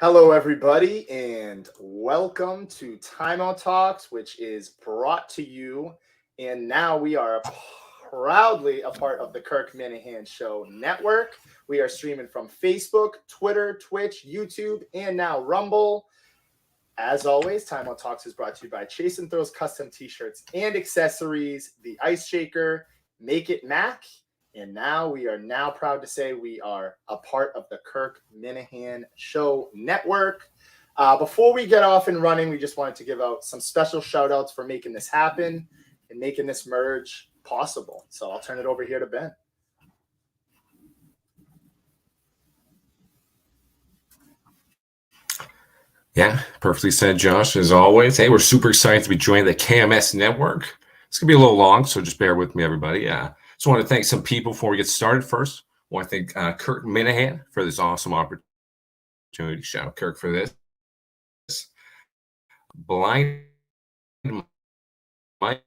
Hello, everybody, and welcome to Timeout Talks, which is brought to you. And now we are proudly a part of the Kirk Minahan Show Network. We are streaming from Facebook, Twitter, Twitch, YouTube, and now Rumble. As always, Timeout Talks is brought to you by Chase and Throw's custom t-shirts and accessories, the Ice Shaker, Make It Mac. And now we are now proud to say we are a part of the Kirk Minahan Show Network. Before we get off and running, we just wanted to give out some special shout outs for making this happen and making this merge possible. So I'll turn it over here to Ben. Yeah, perfectly said, Josh, as always. Hey, we're super excited to be joining the KMS network. It's going to be a little long, so just bear with me, everybody. Just want to thank some people before we get started. First, I want to thank Kirk Minahan for this awesome opportunity. Shout out Kirk for this. Blind Mike,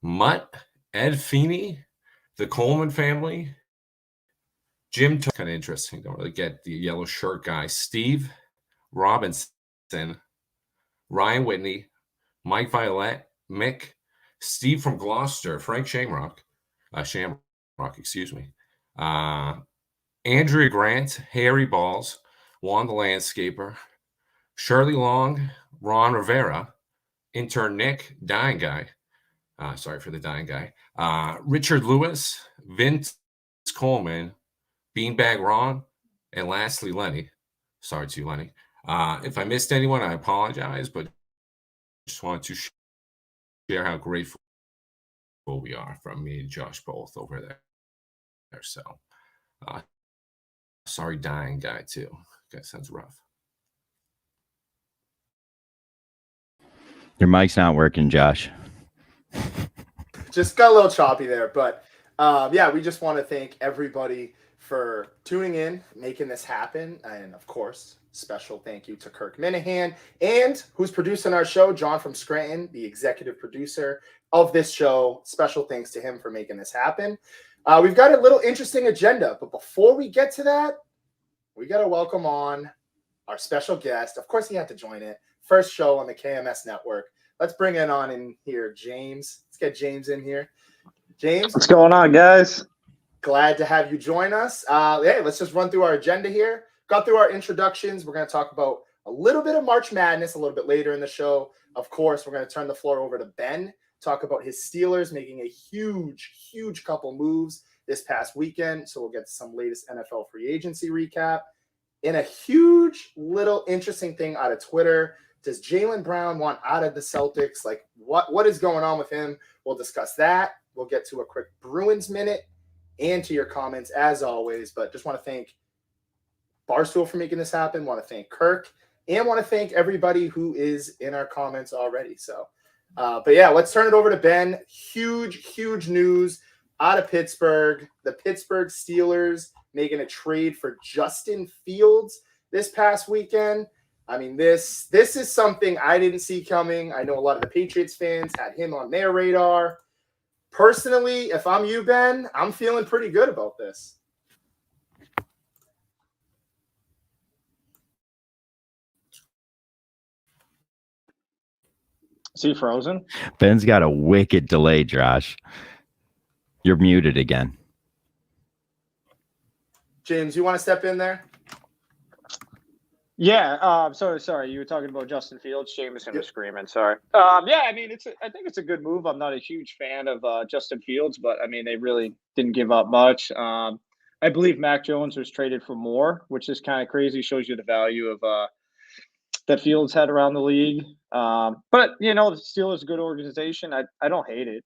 Mutt, Ed Feeney, the Coleman family, Jim, kind of interesting. Don't really get the yellow shirt guy. Steve Robinson, Ryan Whitney, Mike Violet, Mick, Steve from Gloucester, Frank Shamrock, excuse me, Andrea Grant, Harry Balls, Juan the Landscaper, Shirley Long, Ron Rivera, Intern Nick, Dying Guy, sorry for the Dying Guy, Richard Lewis, Vince Coleman, Beanbag Ron, and lastly Lenny. Sorry to you, Lenny. If I missed anyone, I apologize, but just wanted to share how grateful we are from me and Josh both over there. So, sorry, Dying Guy, too. That sounds rough. Your mic's not working, Josh. Just got a little choppy there, but yeah, we just want to thank everybody for tuning in, making this happen, and of course, special thank you to Kirk Minahan and who's producing our show, John from Scranton, the executive producer of this show. Special thanks to him for making this happen. We've got a little interesting agenda, but before we get to that, we got to welcome on our special guest. Of course, he had to join it. First show on the KMS network. Let's bring it on in here, James. Let's get James in here. James. What's going on, guys? Glad to have you join us. Hey, let's just run through our agenda here. Got through our introductions. We're going to talk about a little bit of March Madness a little bit later in the show. Of course, we're going to turn the floor over to Ben, talk about his Steelers making a huge couple moves this past weekend. So we'll get some latest NFL free agency recap. And a huge little interesting thing out of Twitter. Does Jaylen Brown want out of the Celtics? Like, what is going on with him? We'll discuss that. We'll get to a quick Bruins minute and to your comments as always. But just want to thank Barstool for making this happen. Want to thank Kirk and want to thank everybody who is in our comments already. So, but yeah, let's turn it over to Ben. Huge news out of Pittsburgh. The Pittsburgh Steelers making a trade for Justin Fields this past weekend. I mean, this is something I didn't see coming. I know a lot of the Patriots fans had him on their radar. Personally, if I'm you, Ben, I'm feeling pretty good about this. Is he frozen? Ben's got a wicked delay, Josh. You're muted again. James, you want to step in there? Yeah. Sorry. You were talking about Justin Fields. Jameson was screaming. Sorry. Yeah. I mean, I think it's a good move. I'm not a huge fan of Justin Fields, but I mean, they really didn't give up much. I believe Mac Jones was traded for more, which is kind of crazy. Shows you the value of that Fields had around the league. But the Steelers is a good organization. I don't hate it.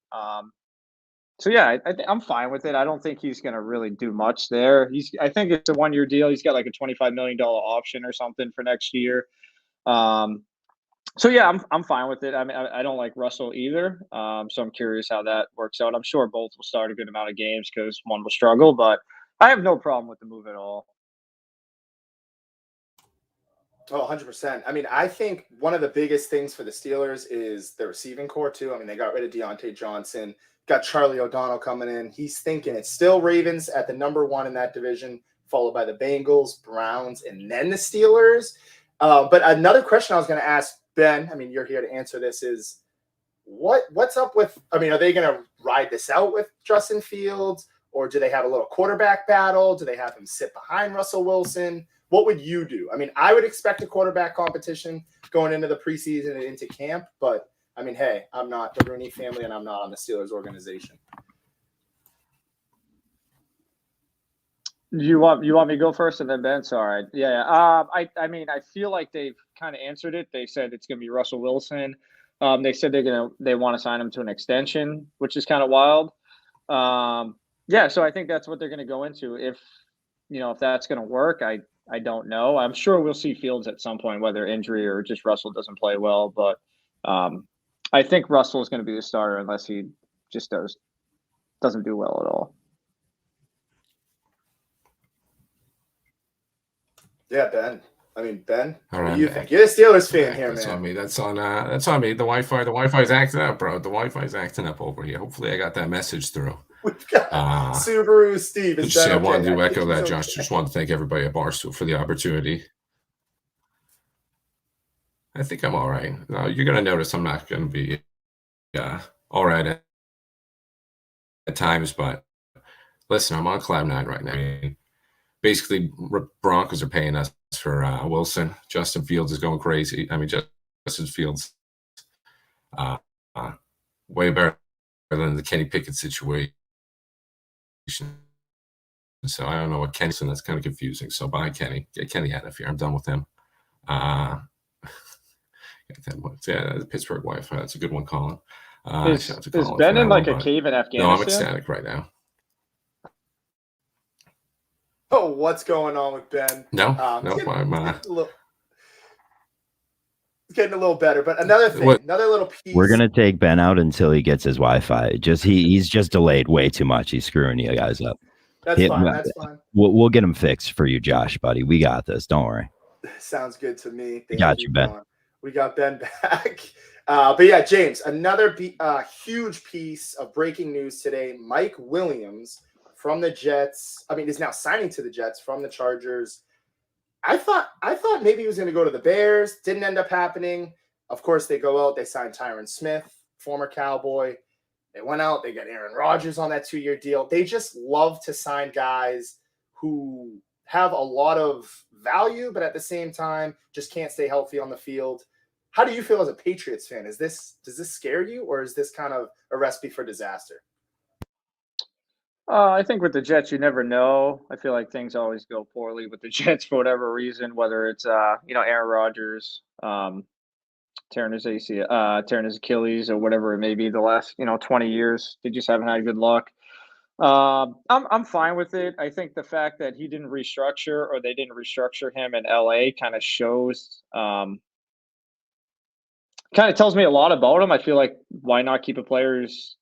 So yeah, I'm fine with it. I don't think he's going to really do much there. I think it's a 1-year deal. He's got like a $25 million option or something for next year. So yeah, I'm fine with it. I mean, I don't like Russell either. So I'm curious how that works out. I'm sure both will start a good amount of games because one will struggle, but I have no problem with the move at all. Oh, 100%. I mean, I think one of the biggest things for the Steelers is the receiving core, too. I mean, they got rid of Deontay Johnson, got Charlie O'Donnell coming in. He's thinking it's still Ravens at the number one in that division followed by the Bengals, Browns, and then the Steelers. But another question I was going to ask Ben, I mean, you're here to answer this, is what's up with, I mean, are they going to ride this out with Justin Fields, or do they have a little quarterback battle? Do they have him sit behind Russell Wilson? What would you do? I mean, I would expect a quarterback competition going into the preseason and into camp, but I mean, hey, I'm not the Rooney family and I'm not on the Steelers organization. You want me to go first and then Ben? Sorry. Yeah. I mean, I feel like they've kind of answered it. They said it's going to be Russell Wilson. They said they want to sign him to an extension, which is kind of wild. Yeah. So I think that's what they're going to go into. If that's going to work, I don't know. I'm sure we'll see Fields at some point, whether injury or just Russell doesn't play well. But I think Russell is going to be the starter unless he just doesn't do well at all. Yeah, Ben. I mean, Ben, All what right, do you I'm think? back. You're a Steelers fan here, That's man. on me. That's on me. The Wi-Fi's acting up, bro. The Wi-Fi's acting up over here. Hopefully, I got that message through. We've got Subaru Steve. Is Ben I wanted okay? to echo that, he's Josh. okay. Just wanted to thank everybody at Barstool for the opportunity. I think I'm all right. You're going to notice I'm not going to be all right at times, but listen, I'm on cloud nine right now. I mean, basically, Broncos are paying us for Wilson. Justin Fields is going crazy. I mean, Justin Fields way better than the Kenny Pickett situation. So I don't know what Kenny's, and that's kind of confusing. So bye, Kenny. Get Kenny out of here. I'm done with him. Yeah, the Pittsburgh Wi-Fi. That's a good one, Colin. Is Ben in like a cave in Afghanistan? No, I'm ecstatic right now. Oh, what's going on with Ben? No, It's getting a little better, but another thing, another little piece. We're gonna take Ben out until he gets his Wi-Fi. He's just delayed way too much. He's screwing you guys up. That's fine. That's fine. We'll get him fixed for you, Josh, buddy. We got this. Don't worry. Sounds good to me. Got you, Ben. We got Ben back. But yeah, James, another huge piece of breaking news today. Mike Williams from the Jets, is now signing to the Jets from the Chargers. I thought maybe he was going to go to the Bears. Didn't end up happening. Of course, they go out. They signed Tyron Smith, former Cowboy. They went out. They got Aaron Rodgers on that 2-year deal. They just love to sign guys who have a lot of value, but at the same time, just can't stay healthy on the field. How do you feel as a Patriots fan? Does this scare you, or is this kind of a recipe for disaster? I think with the Jets, you never know. I feel like things always go poorly with the Jets for whatever reason, whether it's Aaron Rodgers tearing his Achilles or whatever it may be. The last 20 years, they just haven't had good luck. I'm fine with it. I think the fact that he didn't restructure, or they didn't restructure him in LA, kind of shows. Kind of tells me a lot about him. I feel like, why not keep a player he's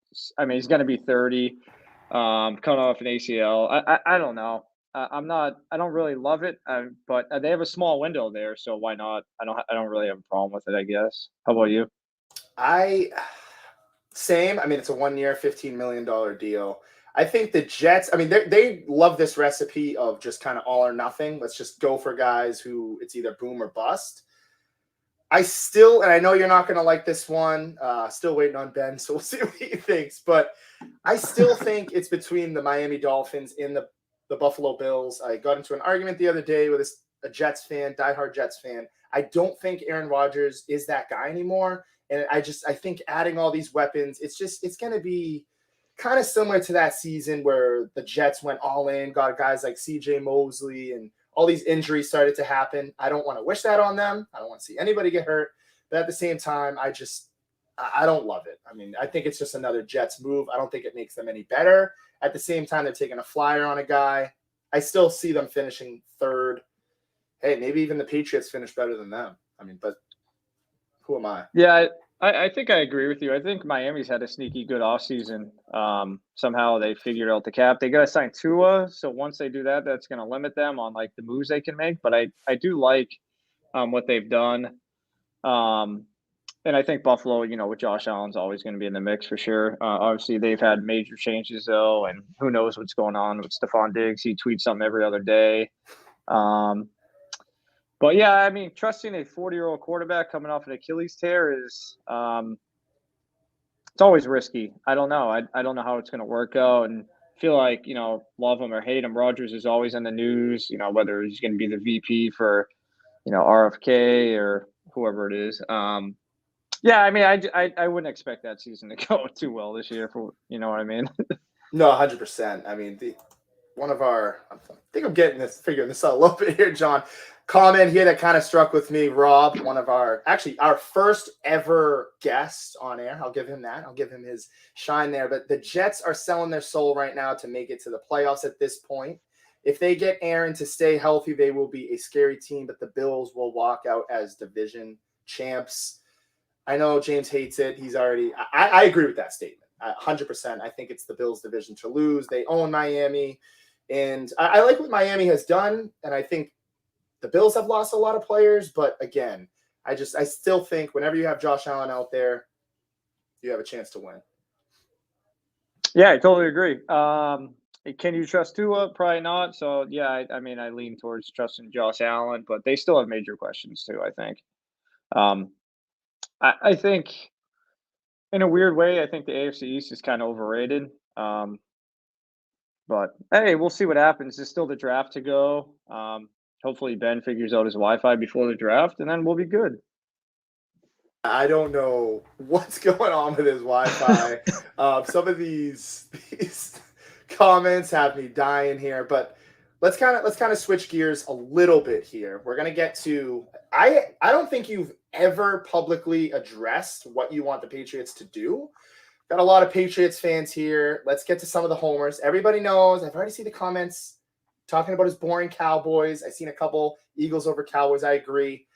going to be 30. Coming off an ACL. I don't know. I don't really love it, but they have a small window there, so why not? I don't really have a problem with it, I guess. How about you? Same. It's a 1-year, $15 million deal. I think the Jets, they love this recipe of just kind of all or nothing. Let's just go for guys who it's either boom or bust. I know you're not going to like this one, still waiting on Ben, so we'll see what he thinks. But I still think it's between the Miami Dolphins and the Buffalo Bills. I got into an argument the other day with a Jets fan, diehard Jets fan. I don't think Aaron Rodgers is that guy anymore. And I think adding all these weapons, it's going to be kind of similar to that season where the Jets went all in, got guys like CJ Mosley, and all these injuries started to happen. I don't want to wish that on them. I don't want to see anybody get hurt. But at the same time, I don't love it. I think it's just another Jets move. I don't think it makes them any better. At the same time, they're taking a flyer on a guy. I still see them finishing third. Hey, maybe even the Patriots finish better than them. But who am I? Yeah, I think I agree with you. I think Miami's had a sneaky good offseason. Somehow they figured out the cap. They got to sign Tua, so once they do that, that's going to limit them on the moves they can make. But I do like what they've done. And I think Buffalo, with Josh Allen's always going to be in the mix for sure. Obviously, they've had major changes though, and who knows what's going on with Stephon Diggs? He tweets something every other day. But yeah, I mean, trusting a 40-year-old quarterback coming off an Achilles tear is it's always risky. I don't know. I don't know how it's going to work out, and feel like love him or hate him, Rodgers is always in the news. Whether he's going to be the VP for RFK or whoever it is. Yeah, I mean, I wouldn't expect that season to go too well this year. For what I mean. No, 100%. I mean, I think I'm figuring this out a little bit here, John. Comment here that kind of struck with me, Rob, one of our first ever guest on air. I'll give him that. I'll give him his shine there. But the Jets are selling their soul right now to make it to the playoffs at this point. If they get Aaron to stay healthy, they will be a scary team, but the Bills will walk out as division champs. I know James hates it. I agree with that statement. 100%. I think it's the Bills' division to lose. They own Miami. And I like what Miami has done. And I think the Bills have lost a lot of players. But again, I still think whenever you have Josh Allen out there, you have a chance to win. Yeah, I totally agree. Can you trust Tua? Probably not. So, yeah, I mean, I lean towards trusting Josh Allen. But they still have major questions, too, I think. I think in a weird way, I think the AFC East is kind of overrated. But hey, we'll see what happens. There's still the draft to go. Hopefully Ben figures out his Wi-Fi before the draft, and then we'll be good. I don't know what's going on with his Wi-Fi. Some of these comments have me dying here, but let's kind of switch gears a little bit here. We're gonna get to I don't think you've ever publicly addressed what you want the Patriots to do. Got a lot of Patriots fans here. Let's get to some of the homers. Everybody knows. I've already seen the comments talking about his boring Cowboys. I've seen a couple Eagles over Cowboys. I agree.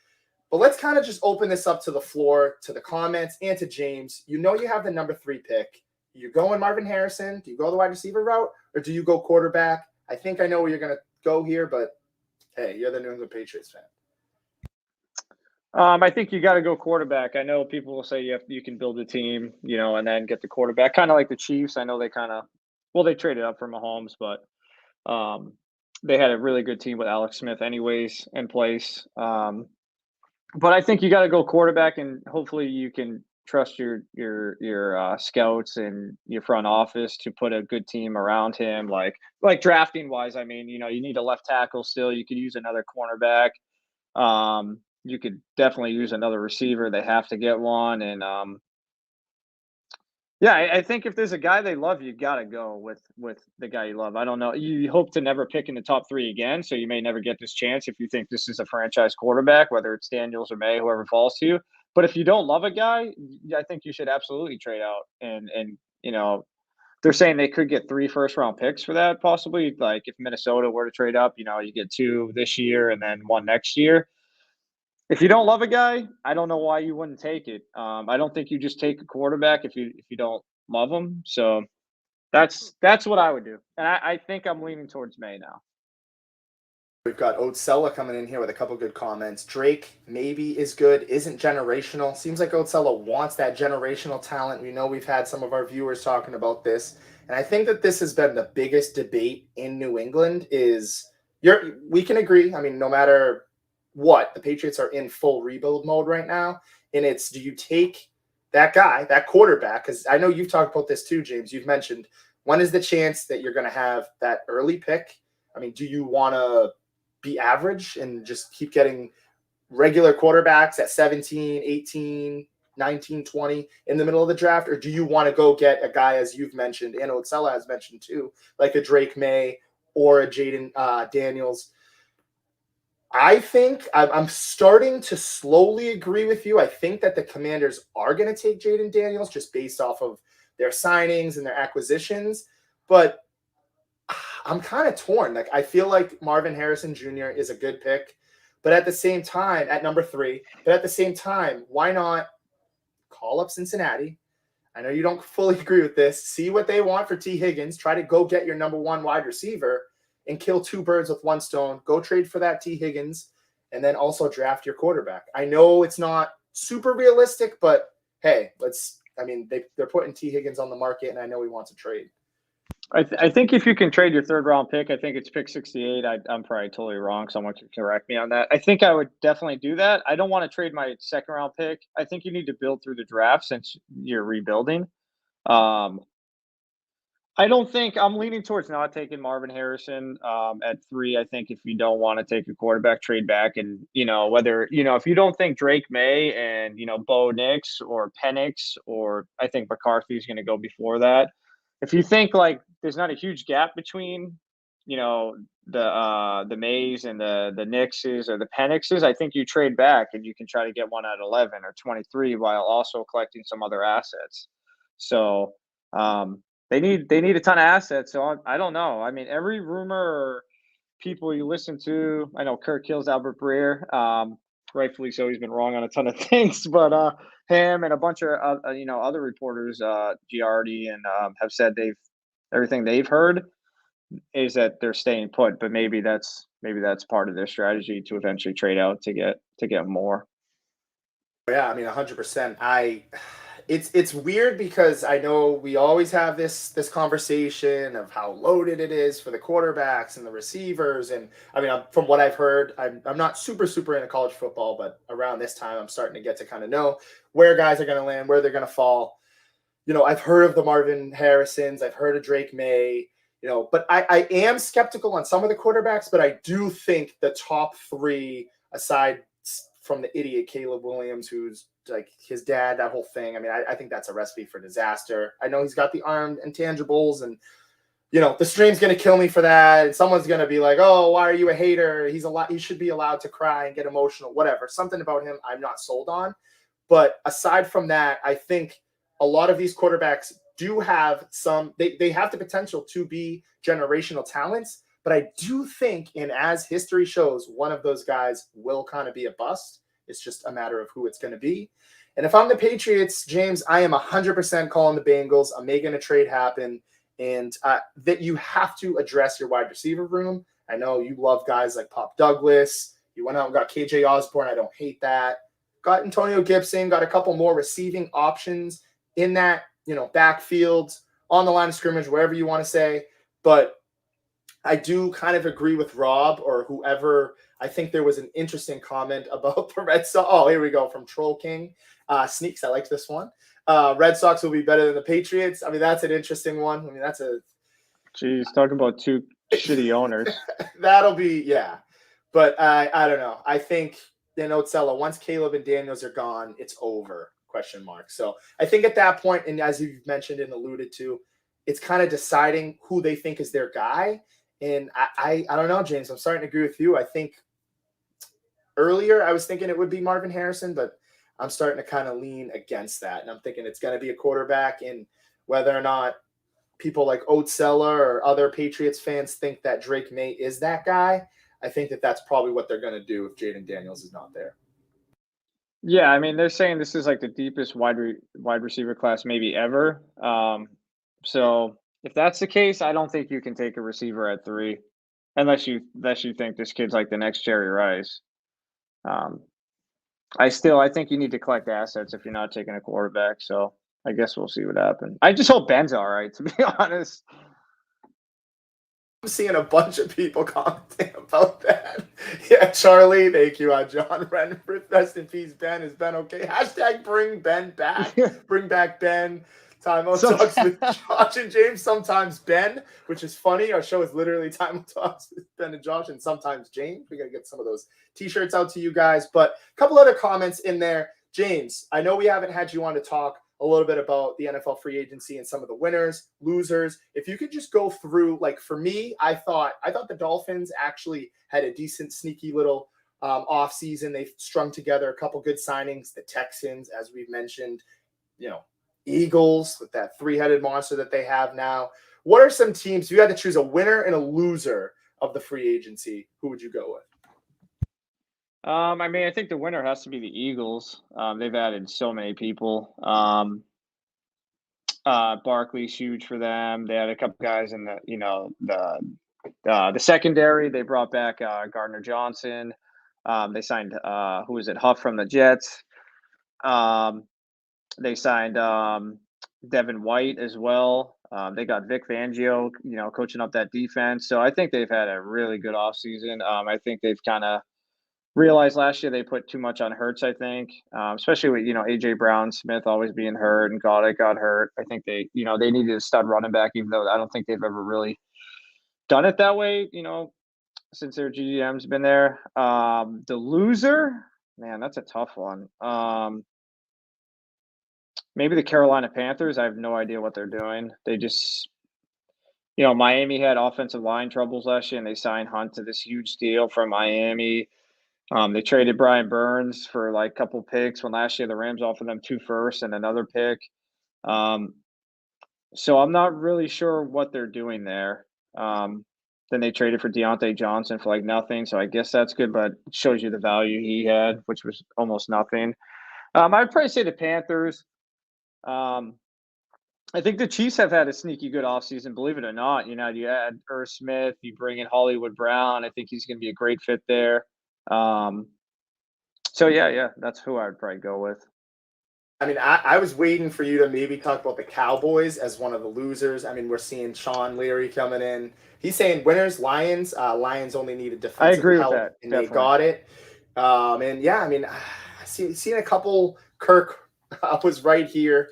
But let's kind of just open this up to the floor, to the comments, and to James. You have the number 3 pick. You going Marvin Harrison? Do you go the wide receiver route? Or do you go quarterback? I think I know where you're going to go here, but hey, you're the New England Patriots fan. I think you got to go quarterback. I know people will say you can build a team, and then get the quarterback. Kind of like the Chiefs. I know they they traded up for Mahomes, but they had a really good team with Alex Smith anyways in place. But I think you got to go quarterback, and hopefully you can trust your scouts and your front office to put a good team around him. Like drafting wise, I mean, you need a left tackle still. You could use another cornerback. You could definitely use another receiver. They have to get one. And yeah, I think if there's a guy they love, you got to go with the guy you love. I don't know. You hope to never pick in the top 3 again, so you may never get this chance if you think this is a franchise quarterback, whether it's Daniels or May, whoever falls to you. But if you don't love a guy, I think you should absolutely trade out. And they're saying they could get 3 first-round picks for that, possibly. Like if Minnesota were to trade up, you get 2 this year and then 1 next year. If you don't love a guy, I don't know why you wouldn't take it. I don't think you just take a quarterback if you don't love him. So that's what I would do. And I think I'm leaning towards May now. We've got Otsella coming in here with a couple good comments. Drake maybe is good, isn't generational. Seems like Otsella wants that generational talent. We know we've had some of our viewers talking about this. And I think that this has been the biggest debate in New England we can agree. I mean, no matter what, the Patriots are in full rebuild mode right now. And it's, do you take that guy, that quarterback? Because I know you've talked about this too, James. You've mentioned, when is the chance that you're going to have that early pick? I mean, do you want to be average and just keep getting regular quarterbacks at 17, 18, 19, 20 in the middle of the draft? Or do you want to go get a guy, as you've mentioned, and Otsella has mentioned too, like a Drake May or a Jaden Daniels? I think I'm starting to slowly agree with you. I think that the Commanders are going to take Jaden Daniels just based off of their signings and their acquisitions. But I'm kind of torn. Like, I feel like Marvin Harrison Jr. is a good pick. But at the same time, at number 3, but at the same time, why not call up Cincinnati? I know you don't fully agree with this. See what they want for T. Higgins. Try to go get your number 1 wide receiver and kill 2 birds with 1 stone. Go trade for that T. Higgins and then also draft your quarterback. I know it's not super realistic, but hey, they're putting T. Higgins on the market, and I know he wants a trade. I think if you can trade your third round pick, I think it's pick 68. I'm probably totally wrong. Someone can correct me on that. I think I would definitely do that. I don't want to trade my second round pick. I think you need to build through the draft since you're rebuilding. I don't think I'm leaning towards not taking Marvin Harrison at 3. I think if you don't want to take a quarterback, trade back, and if you don't think Drake May and Bo Nix or Penix, or I think McCarthy is going to go before that. If you think like there's not a huge gap between the Mays and the Nixes or the Penixes, I think you trade back and you can try to get one at 11 or 23 while also collecting some other assets. So. They need a ton of assets, so I don't know. I mean, every rumor or people you listen to, I know Kirk kills Albert Breer. Rightfully so, he's been wrong on a ton of things, but him and a bunch of other reporters, Giardi, and have said everything they've heard is that they're staying put, but maybe that's part of their strategy to eventually trade out to get more. Yeah, I mean, 100%. It's weird because I know we always have this conversation of how loaded it is for the quarterbacks and the receivers, and I mean, from what I've heard, I'm not super into college football, but around this time, I'm starting to get to kind of know where guys are going to land, where they're going to fall. I've heard of the Marvin Harrisons, I've heard of Drake May, but I am skeptical on some of the quarterbacks, but I do think the top 3, aside from the idiot Caleb Williams, who's like his dad, that whole thing. I mean, I think that's a recipe for disaster. I know he's got the armed intangibles, and the stream's going to kill me for that. And someone's going to be like, "Oh, why are you a hater? He should be allowed to cry and get emotional, whatever." Something about him I'm not sold on. But aside from that, I think a lot of these quarterbacks do have they have the potential to be generational talents. But I do think, and as history shows, one of those guys will kind of be a bust. It's just a matter of who it's going to be. And if I'm the Patriots, James, I am 100% calling the Bengals. I'm making a trade happen. And that you have to address your wide receiver room. I know you love guys like Pop Douglas. You went out and got KJ Osborne. I don't hate that. Got Antonio Gibson. Got a couple more receiving options in that, backfield, on the line of scrimmage, wherever you want to say. But I do kind of agree with Rob or whoever. I think there was an interesting comment about the Red Sox. Oh, here we go from Troll King. Sneaks, I like this one. Red Sox will be better than the Patriots. I mean, that's an interesting one. I mean, that's a... Jeez, talking about 2 shitty owners. That'll be, yeah. But I don't know. I think, Otzella, once Caleb and Daniels are gone, it's over, ? So I think at that point, and as you've mentioned and alluded to, it's kind of deciding who they think is their guy. And I don't know, James. I'm starting to agree with you. I think earlier I was thinking it would be Marvin Harrison, but I'm starting to kind of lean against that. And I'm thinking it's going to be a quarterback. And whether or not people like Otzella or other Patriots fans think that Drake May is that guy, I think that's probably what they're going to do if Jaden Daniels is not there. Yeah, I mean, they're saying this is like the deepest wide receiver class maybe ever. So if that's the case, I don't think you can take a receiver at 3, unless you think this kid's like the next Jerry Rice. I think you need to collect assets if you're not taking a quarterback. So I guess we'll see what happens. I just hope Ben's all right, to be honest. I'm seeing a bunch of people commenting about that. Yeah, Charlie, thank you. John Renfrew, rest in peace, Ben. Is Ben okay? Hashtag bring Ben back. Bring back Ben. Timeout Talks with Josh and James. Sometimes Ben, which is funny. Our show is literally Timeout Talks with Ben and Josh, and sometimes James. We got to get some of those T-shirts out to you guys. But a couple other comments in there. James, I know we haven't had you on to talk a little bit about the NFL free agency and some of the winners, losers. If you could just go through, like for me, I thought the Dolphins actually had a decent, sneaky little off season. They've strung together a couple good signings. The Texans, as we've mentioned, Eagles with that 3-headed monster that they have now. What are some teams, if you had to choose a winner and a loser of the free agency, who would you go with? I mean, I think the winner has to be the Eagles. They've added so many people. Barkley's huge for them. They had a couple guys in the secondary. They brought back Gardner Johnson. They signed Huff from the Jets. They signed Devin White as well. They got Vic Fangio, coaching up that defense. So I think they've had a really good offseason. I think they've kind of realized last year they put too much on Hurts, I think, especially with, A.J. Brown, Smith always being hurt, and Goddard got hurt. I think they needed a stud running back, even though I don't think they've ever really done it that way, since their GM's been there. The loser, man, that's a tough one. Maybe the Carolina Panthers. I have no idea what they're doing. They just, Miami had offensive line troubles last year, and they signed Hunt to this huge deal from Miami. They traded Brian Burns for like a couple picks when last year the Rams offered them 2 firsts and another pick. So I'm not really sure what they're doing there. Then they traded for Deontay Johnson for like nothing. So I guess that's good, but it shows you the value he had, which was almost nothing. I'd probably say the Panthers. I think the Chiefs have had a sneaky good offseason, believe it or not. You add Irv Smith, you bring in Hollywood Brown. I think he's going to be a great fit there. So yeah, that's who I would probably go with. I mean, I was waiting for you to maybe talk about the Cowboys as one of the losers. I mean, we're seeing Sean Leary coming in. He's saying winners, Lions. Lions only needed defensive I agree help, with that. and Definitely. they got it. And yeah, I mean, I've seen a couple. Kirk was right here.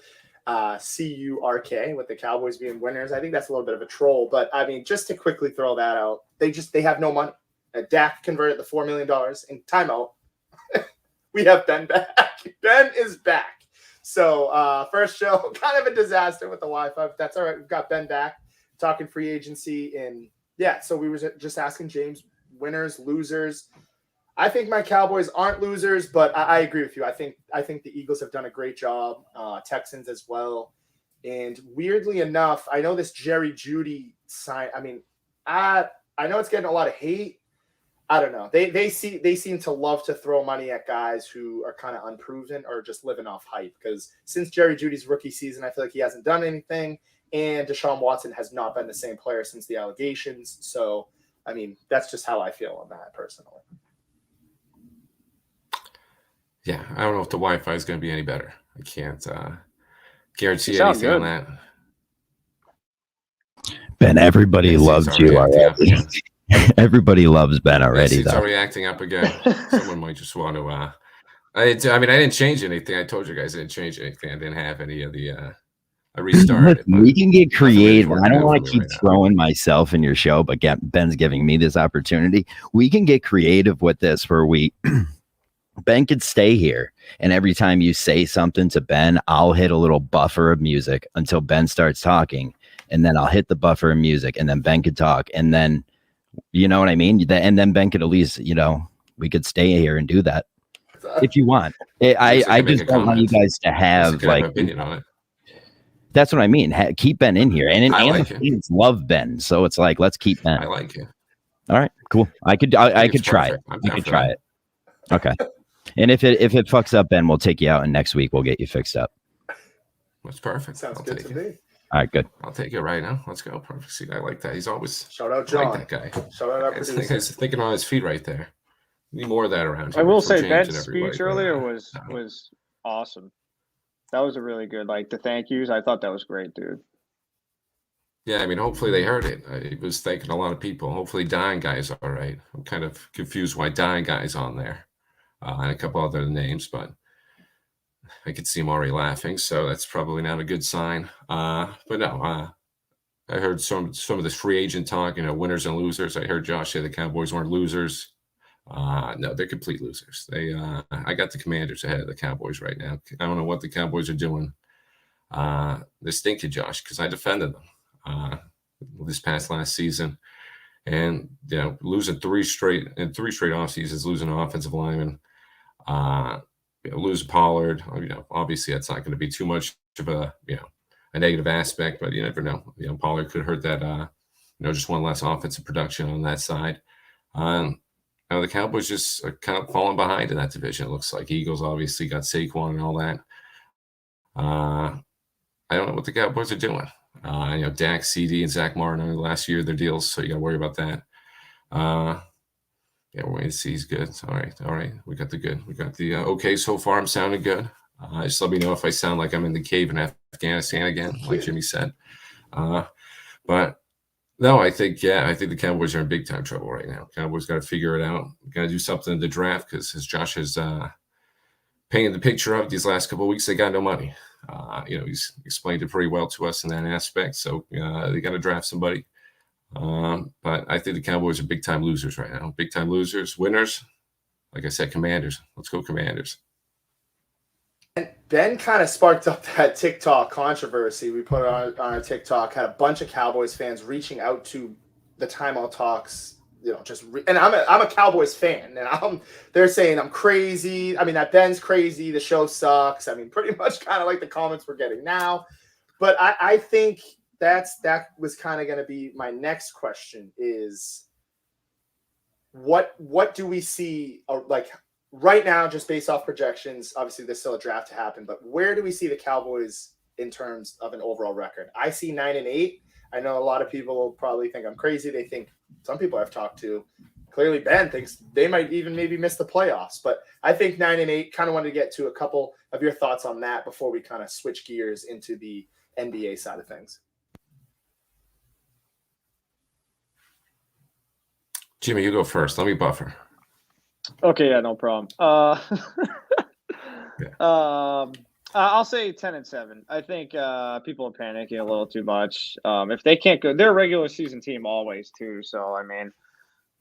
CURK with the Cowboys being winners. I think that's a little bit of a troll, but I mean, just to quickly throw that out, they have no money. Dak converted the $4 million in timeout. We have Ben back. Ben is back. So first show, kind of a disaster with the Wi-Fi, but that's all right. We've got Ben back talking free agency. And yeah, so we were just asking James, winners, losers. I think my Cowboys aren't losers, but I agree with you. I think the Eagles have done a great job. Texans as well. And weirdly enough, I know this Jerry Jeudy sign. I mean, I know it's getting a lot of hate. I don't know. They seem to love to throw money at guys who are kind of unproven or just living off hype. Because since Jerry Jeudy's rookie season, I feel like he hasn't done anything. And Deshaun Watson has not been the same player since the allegations. So, I mean, that's just how I feel on that personally. Yeah, I don't know if the Wi-Fi is going to be any better. I can't guarantee anything on that. Ben, everybody loves you already. Everybody loves Ben already. It's already acting up again. Someone might just want to. I didn't change anything. I told you guys I didn't change anything. I didn't have any of the. I restarted. We can get creative. I don't want to keep throwing myself in your show, but Ben's giving me this opportunity. We can get creative with this, where we. Ben could stay here, and every time you say something to Ben, I'll hit a little buffer of music until Ben starts talking, and then I'll hit the buffer of music, and then Ben could talk, and then, you know what I mean? And then Ben could at least, we could stay here and do that if you want. I just don't want you guys to have like opinion on it. That's what I mean. Keep Ben in here, and the fans love Ben, so it's like, let's keep Ben. I like it. All right, cool. I could try it. I could try it. Okay. And if it fucks up, Ben, we'll take you out, and next week we'll get you fixed up. That's perfect. Sounds good to me. All right, good. I'll take it right now. Let's go. Perfect. See, I like that. He's always shout out John. Like that guy. Shout out our producer. He's thinking on his feet right there. Need more of that around here. I will say Ben's speech earlier was awesome. That was a really good, like, the thank yous. I thought that was great, dude. Yeah, I mean, hopefully they heard it. It was thanking a lot of people. Hopefully Dying Guy's all right. I'm kind of confused why Dying Guy's on there. And a couple other names, but I could see him already laughing, so that's probably not a good sign. But no, I heard some of this free agent talk, winners and losers. I heard Josh say the Cowboys weren't losers. No, they're complete losers. I got the Commanders ahead of the Cowboys right now. I don't know what the Cowboys are doing. They're stinking, Josh, because I defended them this last season. And, losing three straight off seasons, losing an offensive lineman, lose Pollard. Obviously that's not going to be too much of a negative aspect, but you never know. Pollard could hurt that. Just one less offensive production on that side. The Cowboys just are kind of falling behind in that division. It looks like Eagles obviously got Saquon and all that. I don't know what the Cowboys are doing. Dak, CD, and Zach Martin last year their deals, so you got to worry about that. We're waiting to see. He's good. All right. We got the good. We got the okay so far. I'm sounding good. Just let me know if I sound like I'm in the cave in Afghanistan again, like Jimmy said. But no, I think the Cowboys are in big time trouble right now. Cowboys got to figure it out. Got to do something in the draft because, as Josh has painted the picture of these last couple of weeks, they got no money. He's explained it pretty well to us in that aspect. So they got to draft somebody. But I think the Cowboys are big time losers right now. Big time losers. Winners, like I said, Commanders. Let's go Commanders. And Ben kind of sparked up that TikTok controversy. We put on our TikTok, had a bunch of Cowboys fans reaching out to the Timeout Talks, and I'm a Cowboys fan, and they're saying I'm crazy. I mean, that Ben's crazy. The show sucks. I mean, pretty much kind of like the comments we're getting now. But I think that was kind of going to be my next question is what do we see like right now, just based off projections? Obviously, there's still a draft to happen, but where do we see the Cowboys in terms of an overall record? I see 9-8. I know a lot of people will probably think I'm crazy. They think some people I've talked to, clearly Ben thinks they might even maybe miss the playoffs. But I think 9-8. Kind of wanted to get to a couple of your thoughts on that before we kind of switch gears into the NBA side of things. Jimmy, you go first. Let me buffer. Okay, yeah, no problem. I'll say 10-7. I think people are panicking a little too much. If they can't go, they're a regular season team always too. So I mean,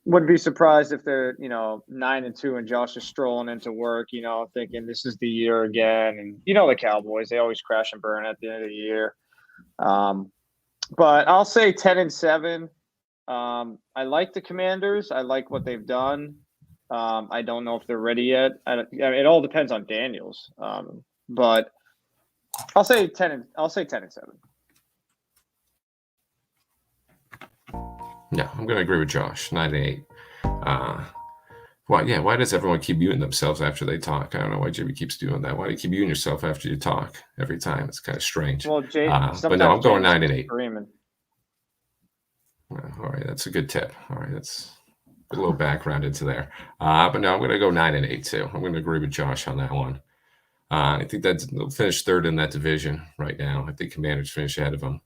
wouldn't be surprised if they're 9-2 and Josh is strolling into work, thinking this is the year again. And the Cowboys, they always crash and burn at the end of the year. But I'll say 10-7. I like the Commanders. I like what they've done. I don't know if they're ready yet. It all depends on Daniels. But I'll say 10-7. Yeah, I'm going to agree with Josh. 9-8. Why does everyone keep muting themselves after they talk? I don't know why Jimmy keeps doing that. Why do you keep muting yourself after you talk every time? It's kind of strange. Well, but no, I'm going 9-8. Screaming. All right, that's a good tip. All right, that's a little background into there. But no, I'm going to go 9-8 too. I'm going to agree with Josh on that one. I think that they'll finish third in that division right now. I think Commanders finish ahead of them.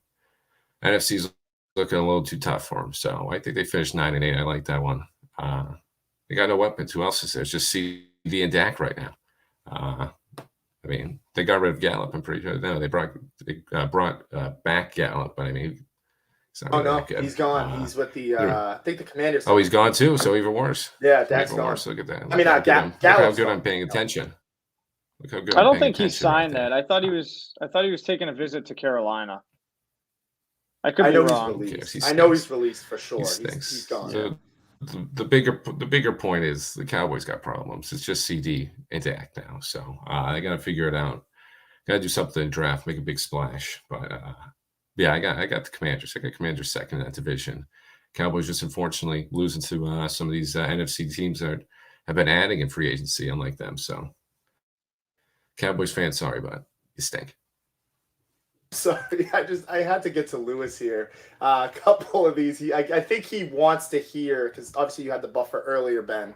NFC's looking a little too tough for them, so I think they finished 9-8. I like that one. They got no weapons. Who else is there? It's just CD and Dak right now. I mean, they got rid of Gallup. I'm pretty sure. No, they brought back Gallup, but I mean, he's gone. He's with the I think the Commanders. Oh, he's gone too. So even worse. Yeah, Dak's gone. Worse. Look at that. Look how good I'm paying attention. Look how good. I don't think he signed that. I thought he was taking a visit to Carolina. I could be wrong. I know he's released for sure. He's gone. So the bigger point is the Cowboys got problems. It's just CD and Dak now, so they got to figure it out. Got to do something in draft, make a big splash. But I got the Commanders. I got Commanders second in that division. Cowboys just unfortunately losing to some of these NFC teams that have been adding in free agency, unlike them. So, Cowboys fans, sorry, but you stink. Sorry, I had to get to Lewis here. A couple of these, I think he wants to hear, because obviously you had the buffer earlier, Ben.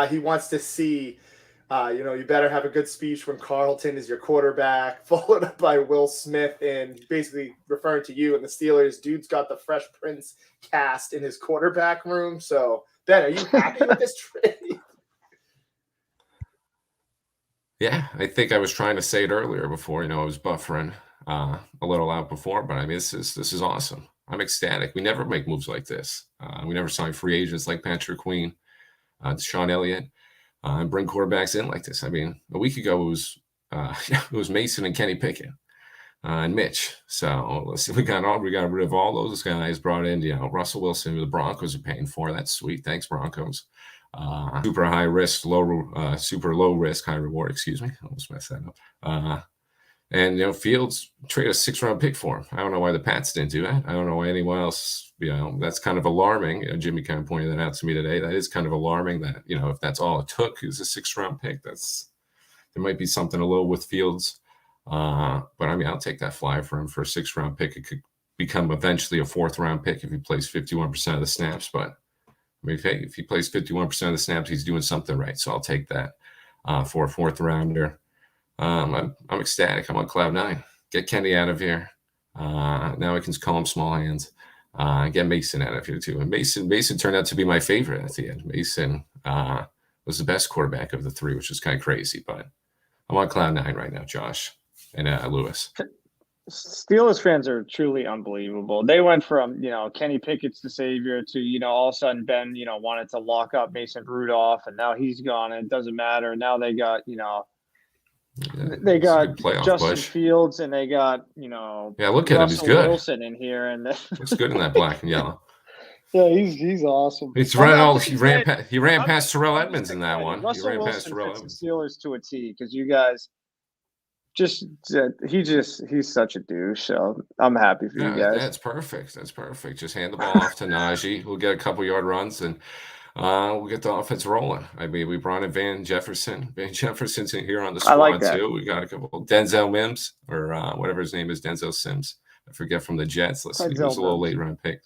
He wants to see, you better have a good speech when Carlton is your quarterback, followed up by Will Smith, and basically referring to you and the Steelers. Dude's got the Fresh Prince cast in his quarterback room. So, Ben, are you happy with this trade? Yeah, I think I was trying to say it earlier before. I was buffering a little out before, but I mean, this is awesome. I'm ecstatic. We never make moves like this. We never sign free agents like Patrick Queen, Deshaun Elliott, and bring quarterbacks in like this. I mean, a week ago it was Mason and Kenny Pickett and Mitch. So let's see, we got rid of all those guys. Brought in, Russell Wilson, who the Broncos are paying for. That's sweet. Thanks, Broncos. Super high risk, super low risk, high reward. Excuse me, I almost messed that up. And Fields traded a 6th-round pick for him. I don't know why the Pats didn't do that. I don't know why anyone else. That's kind of alarming. Jimmy kind of pointed that out to me today. That is kind of alarming. That if that's all it took is a 6th-round pick, there might be something a little with Fields. But I mean, I'll take that flyer for him for a 6th-round pick. It could become eventually a 4th-round pick if he plays 51% of the snaps. But I mean, if he plays 51% of the snaps, he's doing something right. So I'll take that for a 4th rounder. I'm ecstatic. I'm on cloud 9. Get Kenny out of here. Now I can call him small hands. Get Mason out of here too. And Mason turned out to be my favorite at the end. Mason was the best quarterback of the three, which is kind of crazy. But I'm on cloud 9 right now, Josh and Lewis. Steelers fans are truly unbelievable. They went from, Kenny Pickett's the savior to, all of a sudden Ben, wanted to lock up Mason Rudolph, and now he's gone and it doesn't matter. Now they got, they got Justin Fields, and they got, look at him. He's good. Wilson in here, and looks good in that black and yellow. Yeah, he's awesome. He ran past Terrell Edmonds in that one. Russell Wilson fits the Steelers to a T, because you guys he's such a douche. So I'm happy for you guys. That's perfect. Just hand the ball off to Najee. We'll get a couple yard runs, and we'll get the offense rolling. I mean, we brought in Van Jefferson. Van Jefferson's in here on the squad too. We got a couple Denzel Mims, or whatever his name is, Denzel Sims. I forget, from the Jets. Let's see. He was a little late round pick.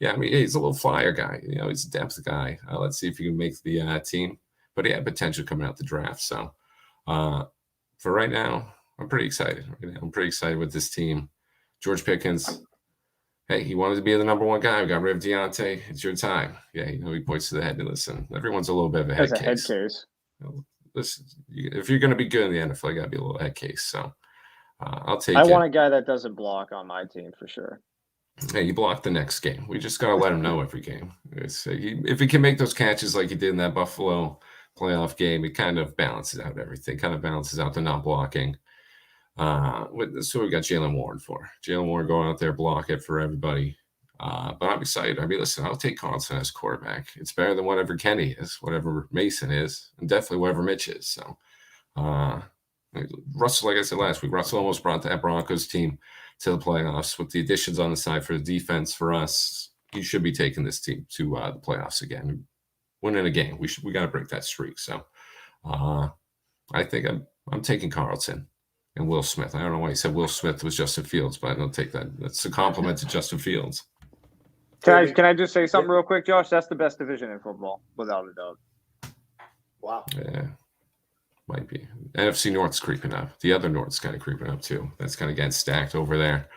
Yeah, I mean, he's a little flyer guy. He's a depth guy. Let's see if he can make the team. But he had potential coming out the draft. So for right now, I'm pretty excited. I'm pretty excited with this team. George Pickens, hey, he wanted to be the number one guy. We got rid of Deontay. It's your time. Yeah, he points to the head and listen. Everyone's a little bit of a head case. Listen, if you're going to be good in the NFL, you got to be a little head case. So I'll take it. I want a guy that doesn't block on my team for sure. Hey, you block the next game. We just got to let him know every game. If he can make those catches like he did in that Buffalo playoff game, it kind of balances out everything. Kind of balances out the not blocking. That's what we got Jaylen Warren for. Jaylen Warren going out there, block it for everybody. But I'm excited. I mean, listen, I'll take Carlson as quarterback. It's better than whatever Kenny is, whatever Mason is, and definitely whatever Mitch is. So, Russell, like I said last week, Russell almost brought that Broncos team to the playoffs with the additions on the side for the defense. For us, he should be taking this team to the playoffs again, winning a game. We got to break that streak. So, I think I'm taking Carlson and Will Smith. I don't know why he said Will Smith was Justin Fields, but I don't take that. That's a compliment to Justin Fields. Can I just say something real quick, Josh? That's the best division in football, without a doubt. Wow. Yeah, might be. NFC North's creeping up. The other North's kind of creeping up too. That's kind of getting stacked over there.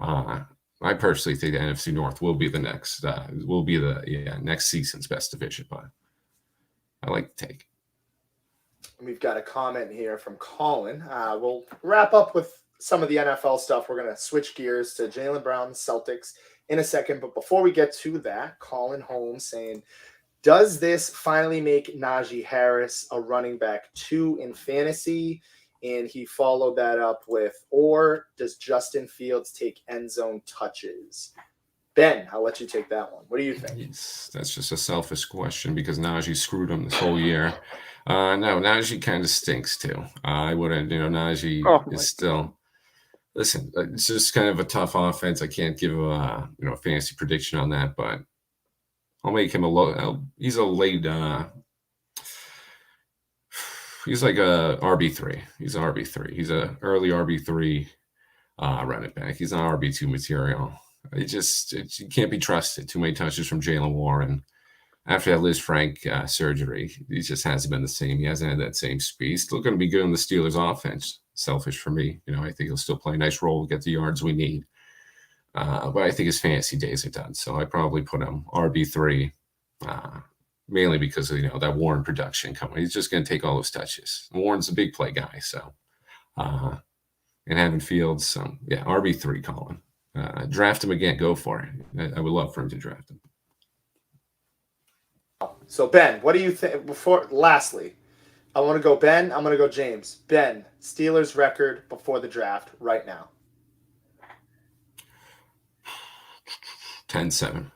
I personally think the NFC North will be the next. Next season's best division, but I like the take. We've got a comment here from Colin. We'll wrap up with some of the NFL stuff. We're going to switch gears to Jaylen Brown, Celtics, in a second. But before we get to that, Colin Holmes saying, does this finally make Najee Harris a running back 2 in fantasy? And he followed that up with, or does Justin Fields take end zone touches? Ben, I'll let you take that one. What do you think? That's just a selfish question because Najee screwed him this whole year. No, Najee kind of stinks too. I wouldn't, Najee is still. Listen, it's just kind of a tough offense. I can't give a fantasy prediction on that, but I'll make him he's a late. He's like a RB3. He's an RB3. He's an early RB3 running back. He's not RB2 material. You can't be trusted. Too many touches from Jaylen Warren. After that Liz Frank surgery, he just hasn't been the same. He hasn't had that same speed. He's still going to be good in the Steelers offense. Selfish for me. I think he'll still play a nice role, get the yards we need. But I think his fantasy days are done. So I probably put him RB3, mainly because of, that Warren production coming. He's just going to take all those touches. Warren's a big play guy. So, and having Fields, RB3, Colin. Draft him again. Go for it. I would love for him to draft him. So, Ben, what do you think? Lastly, I want to go Ben. I'm going to go James. Ben, Steelers record before the draft right now. 10-7.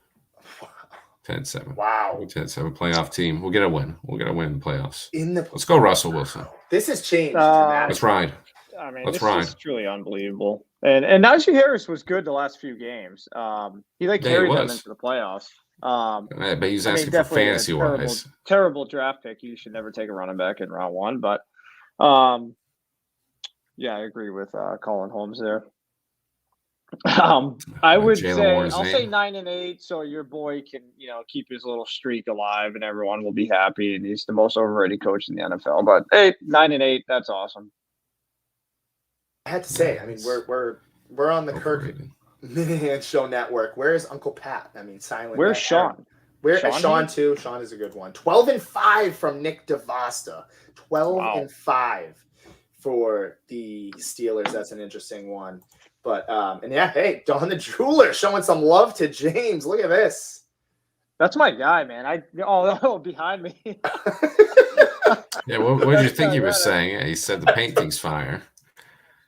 10-7. Wow. 10-7 playoff team. We'll get a win. We'll get a win in the playoffs. Let's go, Russell Wilson. This has changed. Let's ride. I mean, this is truly unbelievable. And Najee Harris was good the last few games. He carried them into the playoffs. But he's asking for fantasy wise. Terrible draft pick. You should never take a running back in round 1. But I agree with Colin Holmes there. I would say I'll say 9-8, so your boy can keep his little streak alive, and everyone will be happy. And he's the most overrated coach in the NFL. But hey, 9-8, that's awesome. I had to say, I mean, we're on the Kirk Minahan Show network. Where's Uncle Pat? I mean, silent. Where's Sean? Sean too. Sean is a good one. 12-5 from Nick DeVasta. 12-5 for the Steelers. That's an interesting one. But and yeah, hey, Don the Jeweler showing some love to James. Look at this. That's my guy, man. Behind me. Yeah, what did you think he was saying? Yeah, he said the painting's fire.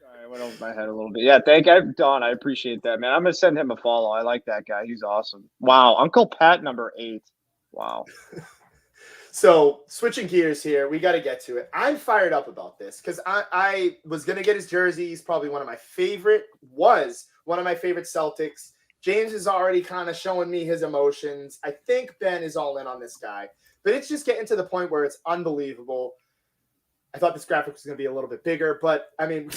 Sorry, I went over my head a little bit. Yeah, thank you, Don. I appreciate that, man. I'm gonna send him a follow. I like that guy. He's awesome. Wow, Uncle Pat number 8. Wow. So switching gears here, we got to get to it. I'm fired up about this because I was going to get his jersey. He's probably one of my favorite Celtics. James is already kind of showing me his emotions. I think Ben is all in on this guy, but it's just getting to the point where it's unbelievable. I thought this graphic was going to be a little bit bigger, but I mean,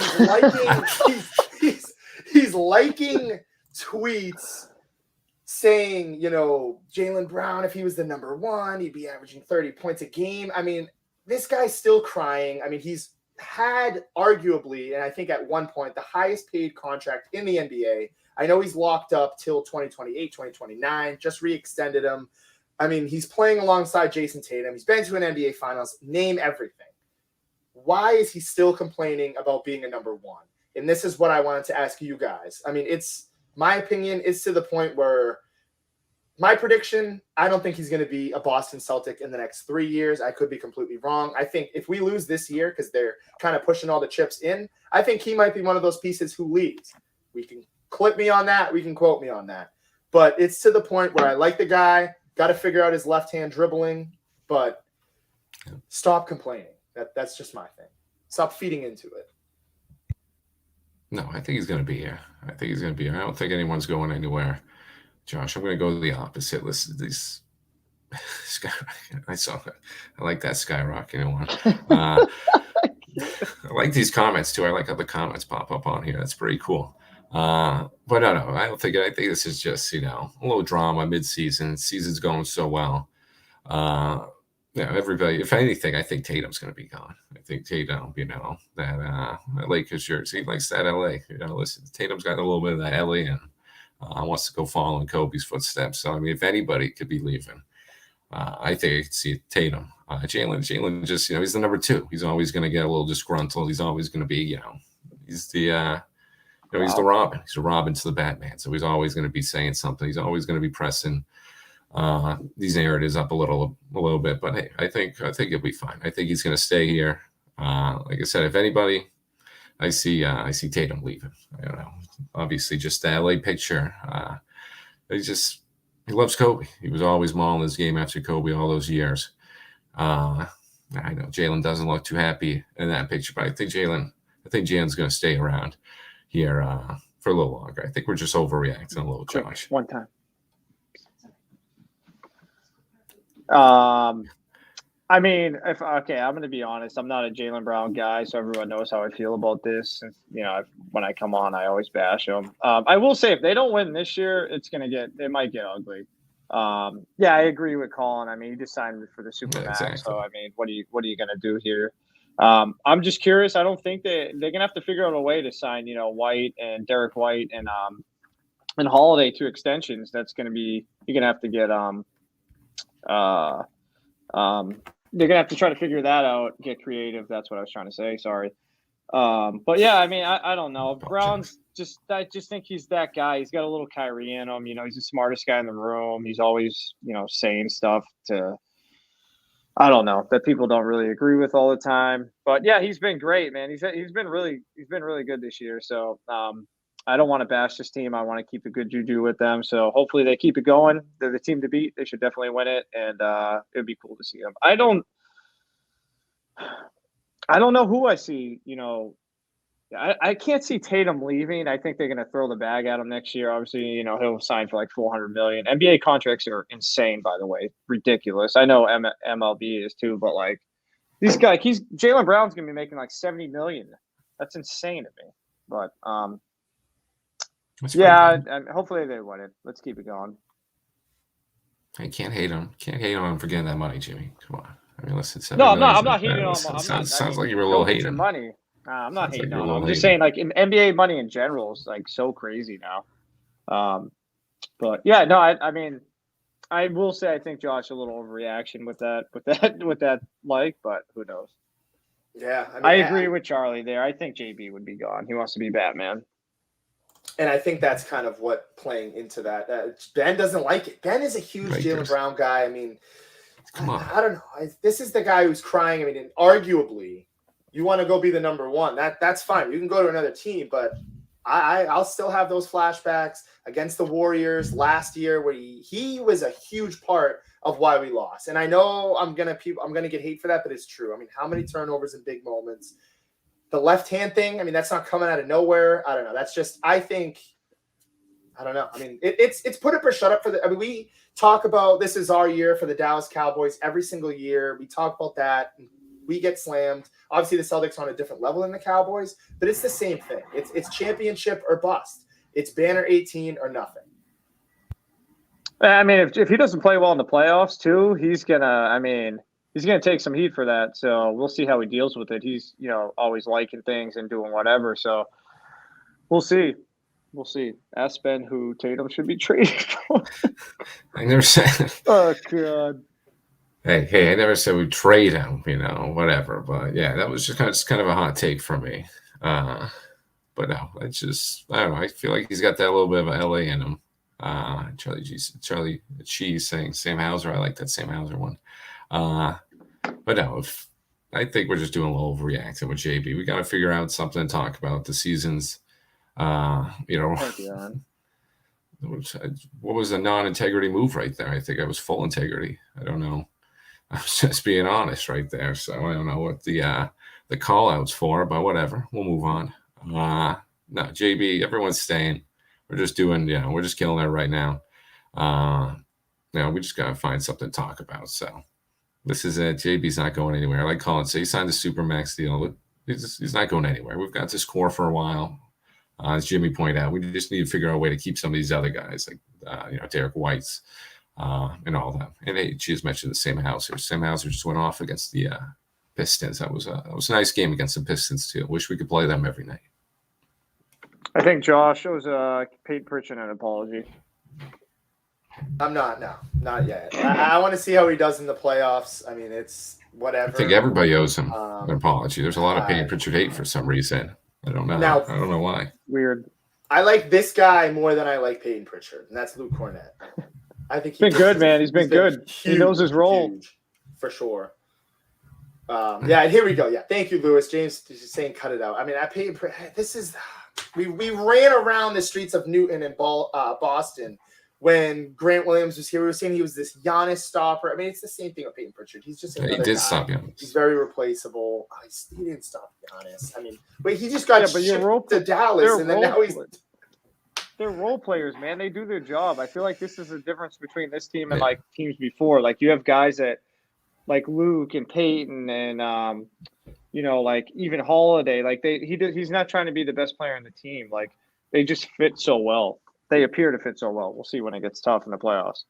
he's liking tweets saying, you know, Jaylen Brown, if he was the number 1, he'd be averaging 30 points a game. I mean, this guy's still crying. I mean, he's had arguably, and I think at one point, the highest paid contract in the NBA. I know he's locked up till 2028, 2029, just re-extended him. I mean, he's playing alongside Jason Tatum. He's been to an NBA Finals. Name everything. Why is he still complaining about being a number 1? And this is what I wanted to ask you guys. I mean, my opinion is to the point where my prediction, I don't think he's going to be a Boston Celtic in the next 3 years. I could be completely wrong. I think if we lose this year, because they're kind of pushing all the chips in, I think he might be one of those pieces who leaves. We can clip me on that. We can quote me on that. But it's to the point where I like the guy, got to figure out his left-hand dribbling, but stop complaining. That's just my thing. Stop feeding into it. No, I think he's going to be here. I don't think anyone's going anywhere. Josh, I'm going to go to the opposite. Listen to these. I like that skyrocketing one. I like these comments too. I like how the comments pop up on here. That's pretty cool. But no, I think this is just, you know, a little drama mid-season. Season's going so well. Yeah, everybody. If anything, I think Tatum's going to be gone. I think Tatum, you know, that Lakers jersey, he likes that LA. You know, listen, Tatum's got a little bit of that LA and wants to go follow in Kobe's footsteps. So I mean, if anybody could be leaving, I think I could see Tatum. Jaylen just, you know, he's the number 2. He's always going to get a little disgruntled. He's always going to be, you know, he's the he's the Robin. He's a Robin to the Batman. So he's always going to be saying something. He's always going to be pressing these narratives up a little bit. But hey, I think he'll be fine. I think he's going to stay here. Like I said, if anybody, I see Tatum leaving. I don't know. Obviously, just the LA picture. He loves Kobe. He was always mauling his game after Kobe all those years. I know Jaylen doesn't look too happy in that picture, but I think Jaylen's going to stay around here for a little longer. I think we're just overreacting a little, Josh. One time. I mean, I'm going to be honest. I'm not a Jaylen Brown guy, so everyone knows how I feel about this. You know, when I come on, I always bash them. I will say, if they don't win this year, it might get ugly. Yeah, I agree with Colin. I mean, he just signed for the Supermax, exactly. So I mean, what are you going to do here? I'm just curious. I don't think they're going to have to figure out a way to sign, you know, White and Derek White and Holiday to extensions. That's going to be, you're going to have to get they're gonna have to try to figure that out, get creative. That's what I was trying to say. Sorry. But yeah, I mean, I don't know. Brown's I just think he's that guy. He's got a little Kyrie in him. You know, he's the smartest guy in the room. He's always, you know, saying stuff I don't know, that people don't really agree with all the time. But yeah, he's been great, man. He's been really good this year. So I don't want to bash this team. I want to keep a good juju with them. So hopefully they keep it going. They're the team to beat. They should definitely win it. And it'd be cool to see them. I don't know who I see, you know. I can't see Tatum leaving. I think they're going to throw the bag at him next year. Obviously, you know, he'll sign for like $400 million. NBA contracts are insane, by the way. Ridiculous. I know MLB is too, but like these guys, Jaylen Brown's going to be making like $70 million. That's insane to me. But yeah, hopefully they win it. Let's keep it going. I can't hate him. Can't hate him on forgetting that money, Jimmy. Come on. I mean, listen. No, I'm not hating on him. Sounds like you were a little hating. Money. I'm not Sounds hating like on you're a him. I'm little just hater. saying, like, in NBA money in general is like so crazy now. But yeah, no, I mean, I will say I think Josh a little overreaction with that like, but who knows? Yeah, I mean, I agree with Charlie there. I think JB would be gone. He wants to be Batman. and I think that's kind of what playing into that. Ben doesn't like it. Ben is a huge Right, Jaylen there's- Brown guy. I mean, Come on. I don't know. This is the guy who's crying. I mean, and arguably, you want to go be the number one. That's fine. You can go to another team, but I'll still have those flashbacks against the Warriors last year, where he was a huge part of why we lost. And I know I'm gonna get hate for that, but it's true. I mean, how many turnovers in big moments? The left hand thing. I mean, that's not coming out of nowhere. I don't know. That's just I don't know. I mean, it's put up or shut up for the. I mean, we talk about this is our year for the Dallas Cowboys every single year. We talk about that. We get slammed. Obviously, the Celtics are on a different level than the Cowboys, but it's the same thing. It's championship or bust. It's banner 18 or nothing. I mean, if he doesn't play well in the playoffs too, he's gonna take some heat for that. So we'll see how he deals with it. He's always liking things and doing whatever. So we'll see. We'll see. Ask Ben who Tatum should be traded for. I never said. Oh God. Hey, I never said we trade him, whatever. But yeah, that was just kind of a hot take for me. But no, I don't know. I feel like he's got that little bit of a LA in him. Charlie Cheese saying Sam Hauser. I like that Sam Hauser one. But no, I think we're just doing a little overreacting with JB. We got to figure out something to talk about. The season's, what was a non-integrity move right there? I think I was full integrity. I don't know. I was just being honest right there. So I don't know what the call out's for, but whatever. We'll move on. No, JB, everyone's staying. We're just doing, we're just killing it right now. We just got to find something to talk about. So this is it. JB's not going anywhere. Like Colin said, he signed a Supermax deal. He's not going anywhere. We've got this core for a while. As Jimmy pointed out, we just need to figure out a way to keep some of these other guys, like, Derek White's and all that. And hey, she just mentioned the Sam Hauser. Sam Hauser just went off against the Pistons. That was a nice game against the Pistons, too. Wish we could play them every night. I think Josh owes Peyton Pritchard an apology. I'm not yet. I want to see how he does in the playoffs. I mean, it's whatever. I think everybody owes him an apology. There's a lot of Peyton Pritchard hate for some reason. I don't know. Now, I don't know why. Weird. I like this guy more than I like Peyton Pritchard, and that's Luke Cornett. I think He's been good, man. He's been good. Huge, he knows his role. Huge, for sure. Yeah, here we go. Yeah, thank you, Lewis. James is saying cut it out. I mean, this is we ran around the streets of Newton and Boston when Grant Williams was here. We were saying he was this Giannis stopper. I mean, it's the same thing with Peyton Pritchard. He's just another he did guy. Stop Giannis. He's very replaceable. He didn't stop Giannis. I mean, wait, he just got shipped to Dallas, and then now he's. They're role players, man. They do their job. I feel like this is the difference between this team and like teams before. Like you have guys that, like Luke and Peyton and like even Holiday. Like he's not trying to be the best player on the team. Like they just fit so well. They appear to fit so well. We'll see when it gets tough in the playoffs.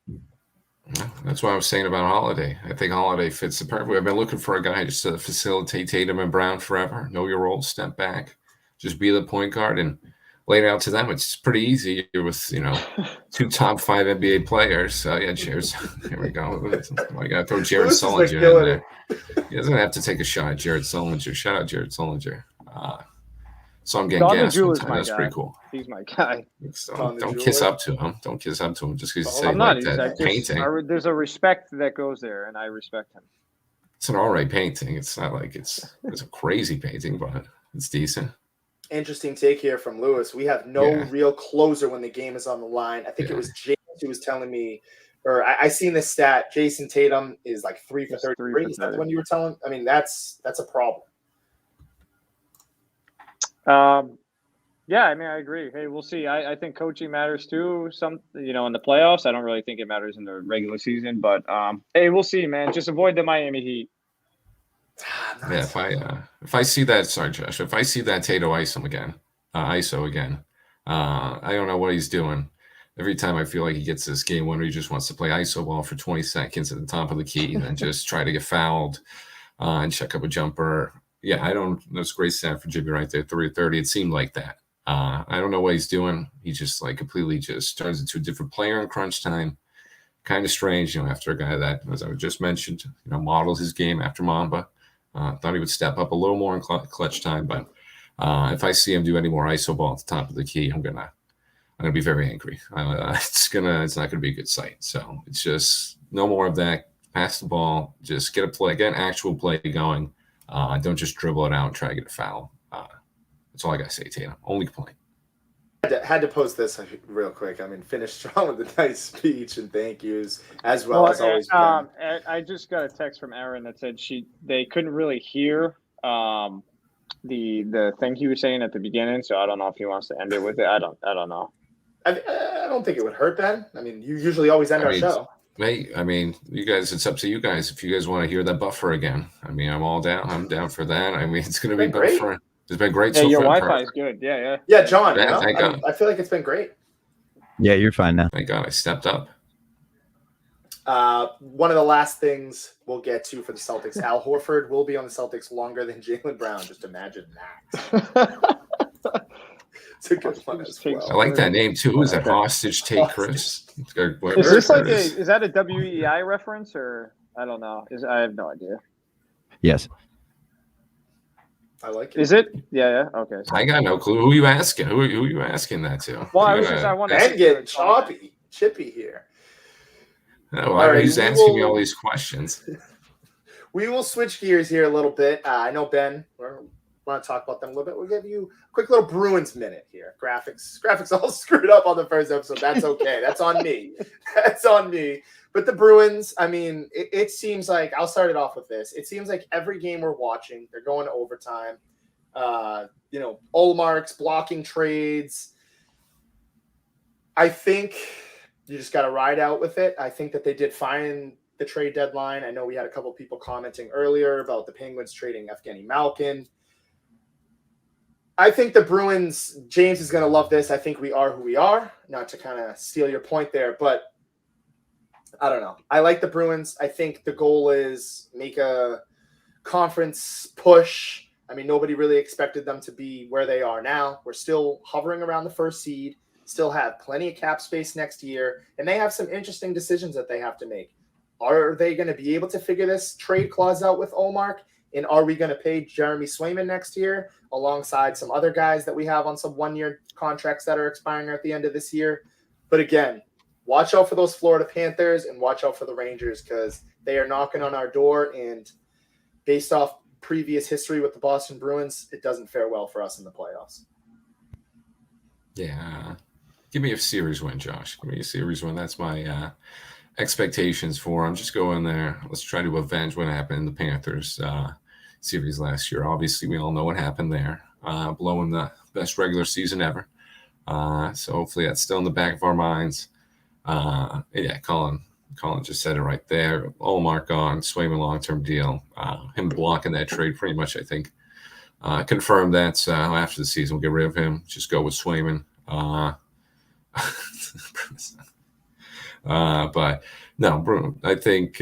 That's what I was saying about Holiday. I think Holiday fits the perfect. I've been looking for a guy just to facilitate Tatum and Brown forever. Know your role, step back, just be the point guard and lay it out to them. It's pretty easy. You're with, 2 top 5 NBA players. So yeah, cheers. Here we go. I got to throw Jared Sullinger in there. He doesn't have to take a shot at Jared Sullinger. Shout out Jared Sullinger. So I'm getting gas. That's pretty cool. He's my guy. So don't kiss up to him. Don't kiss up to him just because you say I'm not. that painting. There's a respect that goes there, and I respect him. It's an all right painting. It's not like it's a crazy painting, but it's decent. Interesting take here from Lewis. We have no real closer when the game is on the line. I think it was James who was telling me, or I seen this stat. Jason Tatum is like 3 for 33. Is that when you were telling? I mean, that's a problem. Yeah, I mean, I agree. Hey, we'll see. I think coaching matters too. In the playoffs, I don't really think it matters in the regular season, but hey, we'll see, man. Just avoid the Miami Heat. Yeah, if I see that, sorry, Josh, if I see that ISO again, I don't know what he's doing. Every time I feel like he gets this game winner, he just wants to play ISO ball for 20 seconds at the top of the key and then just try to get fouled and check up a jumper. yeah, I don't. That's a great stat for Jimmy right there. 3-30. It seemed like that. I don't know what he's doing. He just like completely just turns into a different player in crunch time. Kind of strange, after a guy that, as I just mentioned, modeled his game after Mamba. Thought he would step up a little more in clutch time, but if I see him do any more iso ball at the top of the key, I'm gonna be very angry. It's not gonna be a good sight. So it's just no more of that. Pass the ball, just get an actual play going. Don't just dribble it out and try to get a foul. That's all I gotta say, Tatum. Only complaint. Had to post this real quick. I mean, finish strong with a nice speech and thank yous as well as always. I just got a text from Erin that said they couldn't really hear the thing he was saying at the beginning, so I don't know if he wants to end it with it. I don't know. I don't think it would hurt, Ben. I mean, you usually always end our show. Hey, I mean, you guys, it's up to you guys. If you guys want to hear that buffer again, I mean, I'm all down. I'm down for that. I mean, it's going to be buffering. It's been great. Yeah, your Wi-Fi is good. Yeah. Yeah, John. I feel like it's been great. Yeah, you're fine now. Thank God I stepped up. One of the last things we'll get to for the Celtics, Al Horford will be on the Celtics longer than Jaylen Brown. Just imagine that. It's a good one as well. I like that name too. Who is that? Hostage Take Chris. Is that a WEI reference or I don't know? I have no idea. Yes. I like it. Is it? Yeah. Okay. So. I got no clue. Who are you asking? Who are you asking that to? Well, I wanted to get chippy here. Oh, all right, he's asking me all these questions. We will switch gears here a little bit. I know Ben, we want to talk about them a little bit. We'll give you a quick little Bruins minute here. Graphics all screwed up on the first episode. That's okay. That's on me. But the Bruins, I mean, it seems like, I'll start it off with this. It seems like every game we're watching, they're going to overtime. Olmark's blocking trades. I think you just got to ride out with it. I think that they did fine the trade deadline. I know we had a couple people commenting earlier about the Penguins trading Evgeny Malkin. I think the Bruins, James is going to love this. I think we are who we are. Not to kind of steal your point there, but I don't know. I like the Bruins. I think the goal is make a conference push. I mean, nobody really expected them to be where they are now. We're still hovering around the first seed, still have plenty of cap space next year, and they have some interesting decisions that they have to make. Are they going to be able to figure this trade clause out with Olmark? And are we going to pay Jeremy Swayman next year alongside some other guys that we have on some one-year contracts that are expiring at the end of this year? But again, watch out for those Florida Panthers and watch out for the Rangers because they are knocking on our door. And based off previous history with the Boston Bruins, it doesn't fare well for us in the playoffs. Yeah. Give me a series win, Josh. Give me a series win. That's my expectations for them. Just go in there. Let's try to avenge what happened in the Panthers series last year. Obviously, we all know what happened there. Blowing the best regular season ever. So hopefully that's still in the back of our minds. Colin just said it right there. Olmark on Swayman long-term deal. Him blocking that trade pretty much, I think, confirmed that after the season we'll get rid of him. Just go with Swayman. But no, Bruno. I think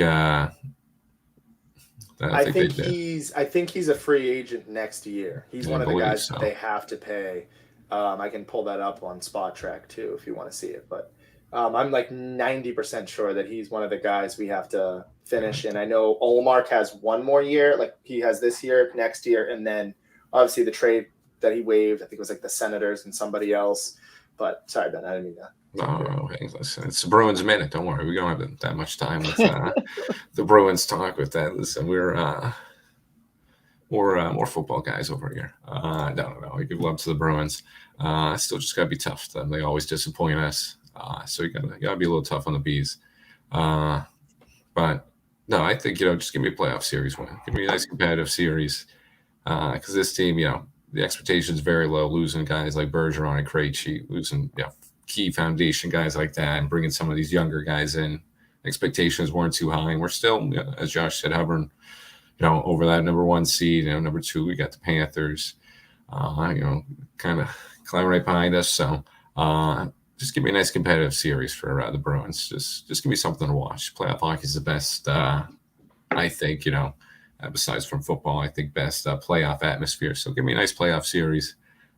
he's a free agent next year. He's one of the guys that they have to pay. I can pull that up on Spot Track too if you want to see it, but. I'm like 90% sure that he's one of the guys we have to finish. And I know Olmark has one more year, like he has this year, next year, and then obviously the trade that he waived, I think it was like the Senators and somebody else. But sorry, Ben, I didn't mean that. No, hey, listen, it's the Bruins minute. Don't worry, we don't have that much time with the Bruins talk with that. Listen, we're more football guys over here. No, I give love to the Bruins. Still just gotta be tough. They always disappoint us. So you gotta be a little tough on the bees. But no, I think, just give me a playoff series win. Give me a nice competitive series. Because this team, the expectation is very low, losing guys like Bergeron and Krejci, losing key foundation guys like that, and bringing some of these younger guys in. Expectations weren't too high, and we're still, as Josh said, hovering, over that number one seed. Number two, we got the Panthers, kind of climbing right behind us. So, just give me a nice competitive series for the Bruins. Just give me something to watch. Playoff hockey is the best, I think, besides from football, I think best playoff atmosphere. So give me a nice playoff series.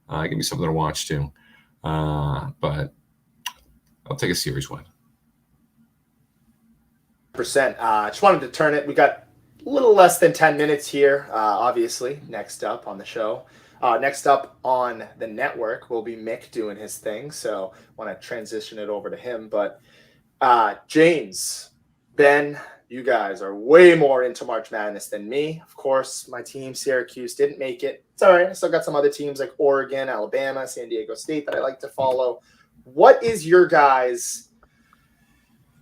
Give me something to watch too. But I'll take a series win. Just wanted to turn it. We got a little less than 10 minutes here, obviously. Next up on the show. Next up on the network will be Mick doing his thing. So I want to transition it over to him. But James, Ben, you guys are way more into March Madness than me. Of course, my team, Syracuse, didn't make it. It's all right. I still got some other teams like Oregon, Alabama, San Diego State that I like to follow. What is your guys'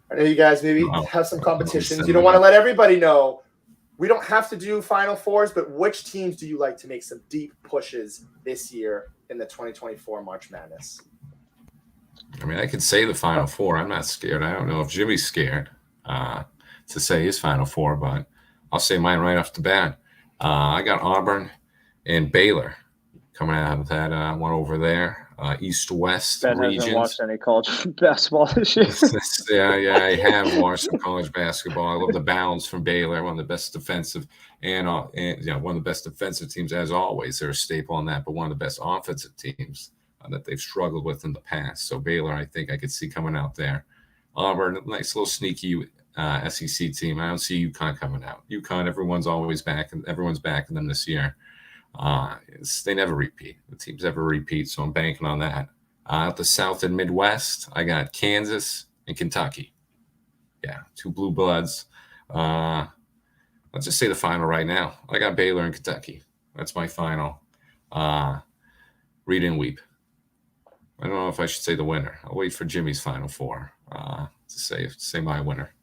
I know you guys maybe have some competitions. You don't want to let everybody know. We don't have to do Final Fours, but which teams do you like to make some deep pushes this year in the 2024 March Madness? I mean, I could say the Final Four. I'm not scared. I don't know if Jimmy's scared to say his Final Four, but I'll say mine right off the bat. I got Auburn and Baylor coming out of that one over there. East-West Ben regions. hasn't watched any college basketball this year. yeah, I have watched some college basketball. I love the balance from Baylor, one of the best defensive and one of the best defensive teams as always. They're a staple on that, but one of the best offensive teams that they've struggled with in the past. So Baylor, I think I could see coming out there. Auburn, nice little sneaky SEC team. I don't see UConn coming out. UConn, everyone's always back, and everyone's backing them this year. They never repeat. The teams never repeat, so I'm banking on that. Out the South and Midwest, I got Kansas and Kentucky. Yeah, two blue bloods. Let's just say the final right now. I got Baylor and Kentucky. That's my final. Read and weep. I don't know if I should say the winner. I'll wait for Jimmy's Final Four to say my winner.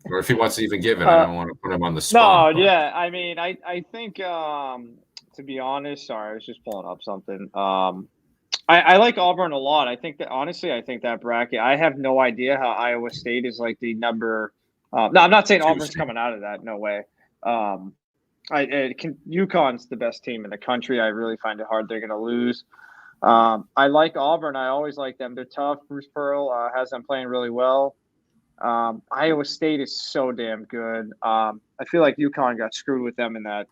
Or if he wants to even give it, I don't want to put him on the spot. No, yeah. I mean, I think, to be honest, sorry, I was just pulling up something. I like Auburn a lot. I think that bracket, I have no idea how Iowa State is like the number. No, I'm not saying Auburn's coming out of that. No way. UConn's the best team in the country. I really find it hard they're going to lose. I like Auburn. I always like them. They're tough. Bruce Pearl has them playing really well. Iowa State is so damn good. I feel like UConn got screwed with them in that.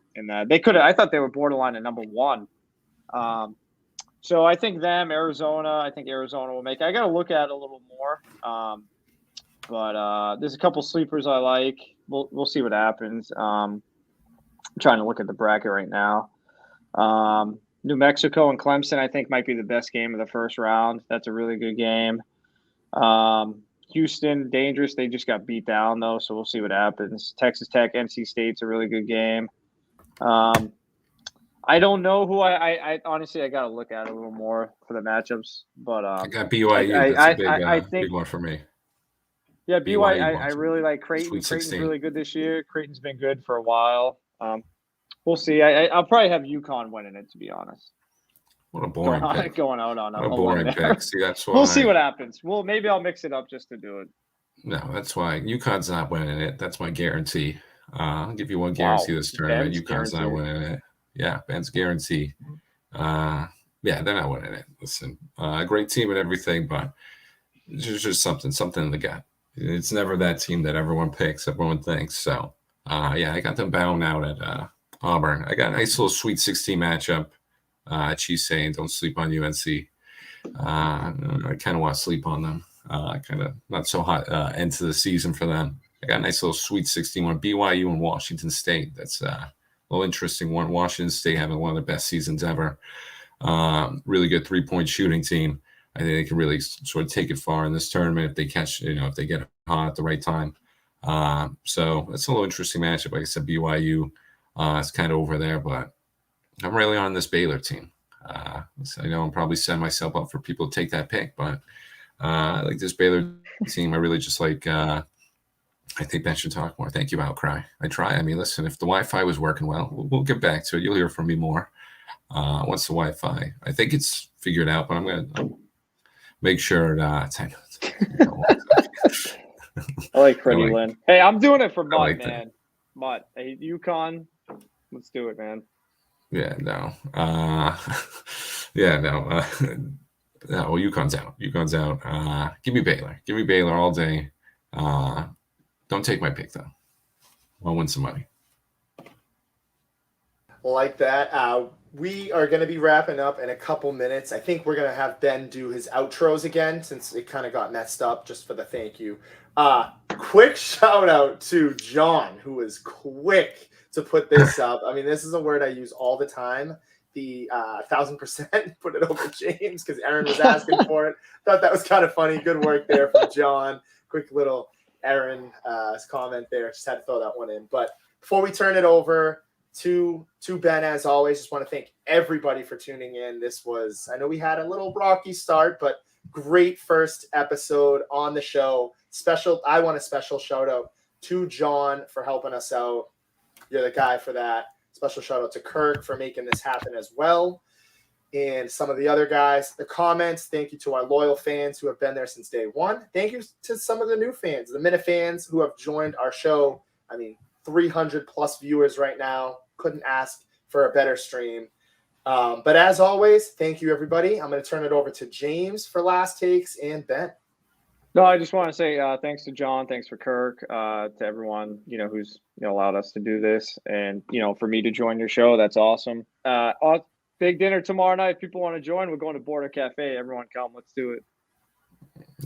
They could have. I thought they were borderline at number one. So I think Arizona. I think Arizona will make it. I got to look at it a little more. But there's a couple sleepers I like. We'll see what happens. I'm trying to look at the bracket right now. New Mexico and Clemson, I think, might be the best game of the first round. That's a really good game. Houston, dangerous. They just got beat down, though, so we'll see what happens. Texas Tech, NC State's a really good game. I don't know who I honestly, I got to look at it a little more for the matchups. But I got BYU. That's a big one for me. Yeah, BYU, I really like Creighton. Creighton's really good this year. Creighton's been good for a while. We'll see. I'll probably have UConn winning it, to be honest. What a boring pick. Going out on a boring pick. See, that's why we'll see what happens. Maybe I'll mix it up just to do it. No, that's why UConn's not winning it. That's my guarantee. I'll give you one guarantee this tournament. UConn's not winning it. Yeah, Ben's guarantee. Yeah, they're not winning it. Listen, great team and everything, but there's just something in the gut. It's never that team that everyone picks, everyone thinks. So, yeah, I got them bound out at Auburn. I got a nice little Sweet 16 matchup. She's saying don't sleep on UNC. I kind of want to sleep on them. Kind of not so hot end to the season for them. I got a nice little Sweet 16 one. BYU and Washington State. That's a little interesting one. Washington State having one of the best seasons ever. Really good 3-point shooting team. I think they can really sort of take it far in this tournament if they catch, if they get hot at the right time. So it's a little interesting matchup. Like I said, BYU is kind of over there, but I'm really on this Baylor team. So I know I'm probably setting myself up for people to take that pick, but I like this Baylor team. I really just like. I think Ben should talk more. Thank you, Outcry. I try. I mean, listen, if the Wi-Fi was working well, we'll get back to it. You'll hear from me more once the Wi-Fi. I think it's figured out, but I'm gonna make sure that. I like Freddie Lynn. Hey, I'm doing it for Mutt, man. Mutt, hey, UConn, let's do it, man. Yeah, no. Yeah, no. No, well, UConn's out. UConn's out. Give me Baylor. Give me Baylor all day. Don't take my pick, though. I'll win some money. Like that. We are going to be wrapping up in a couple minutes. I think we're going to have Ben do his outros again since it kind of got messed up just for the thank you. Quick shout out to John, who was quick to put this up. I mean, this is a word I use all the time. The 1000% put it over James because Aaron was asking for it. Thought that was kind of funny. Good work there from John. Quick little Aaron comment there. Just had to throw that one in. But before we turn it over to Ben, as always, just want to thank everybody for tuning in. This was, I know we had a little rocky start, but great first episode on the show. I want a special shout out to John for helping us out. You're the guy for that. Special shout out to Kirk for making this happen as well. And some of the other guys, the comments, thank you to our loyal fans who have been there since day one. Thank you to some of the new fans, the Minute fans who have joined our show. I mean, 300 plus viewers right now. Couldn't ask for a better stream. But as always, thank you, everybody. I'm going to turn it over to James for last takes and Ben. No, I just want to say thanks to John, thanks for Kirk, to everyone who's allowed us to do this, and for me to join your show. That's awesome. Big dinner tomorrow night. If people want to join, we're going to Border Cafe. Everyone come. Let's do it.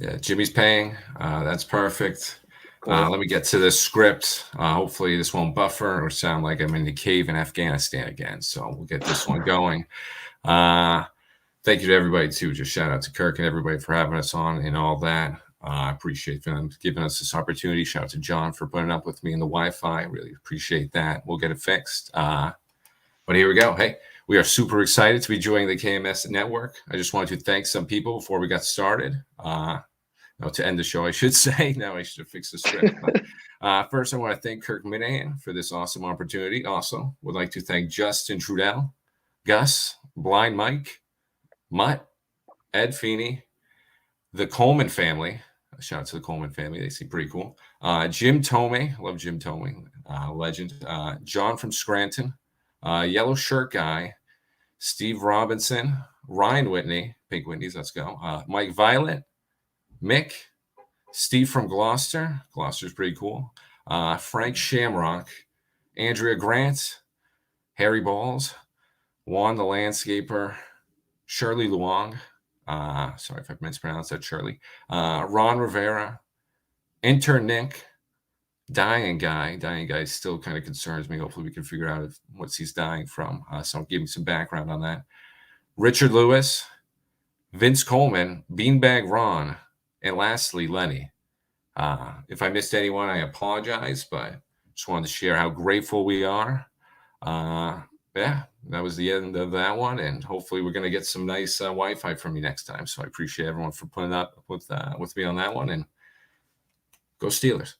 Yeah, Jimmy's paying. That's perfect. Cool. Let me get to the script. Hopefully this won't buffer or sound like I'm in the cave in Afghanistan again. So we'll get this one going. Thank you to everybody too. Just shout out to Kirk and everybody for having us on and all that. I appreciate them giving us this opportunity. Shout out to John for putting up with me in the Wi-Fi. Really appreciate that. We'll get it fixed. But here we go. Hey, we are super excited to be joining the KMS network. I just wanted to thank some people before we got started. To end the show, I should say. Now I should have fixed the script. But, first, I want to thank Kirk Minahan for this awesome opportunity. Also, would like to thank Justin Trudell, Gus, Blind Mike, Mutt, Ed Feeney, the Coleman family. Shout out to the Coleman family. They seem pretty cool. Jim Tomei. Love Jim Tomei. Legend. John from Scranton. Yellow Shirt Guy. Steve Robinson. Ryan Whitney. Pink Whitney's. Let's go. Mike Violet. Mick. Steve from Gloucester. Gloucester's pretty cool. Frank Shamrock. Andrea Grant. Harry Balls. Juan the Landscaper. Shirley Luong. Sorry if I mispronounced that, Shirley. Ron Rivera, Intern Nick, Dying Guy. Dying Guy still kind of concerns me. Hopefully we can figure out what he's dying from. So I'll give you some background on that. Richard Lewis, Vince Coleman, Beanbag Ron, and lastly, Lenny. If I missed anyone, I apologize, but just wanted to share how grateful we are. Yeah, that was the end of that one, and hopefully we're going to get some nice Wi-Fi from you next time. So I appreciate everyone for putting up with me on that one, and go Steelers.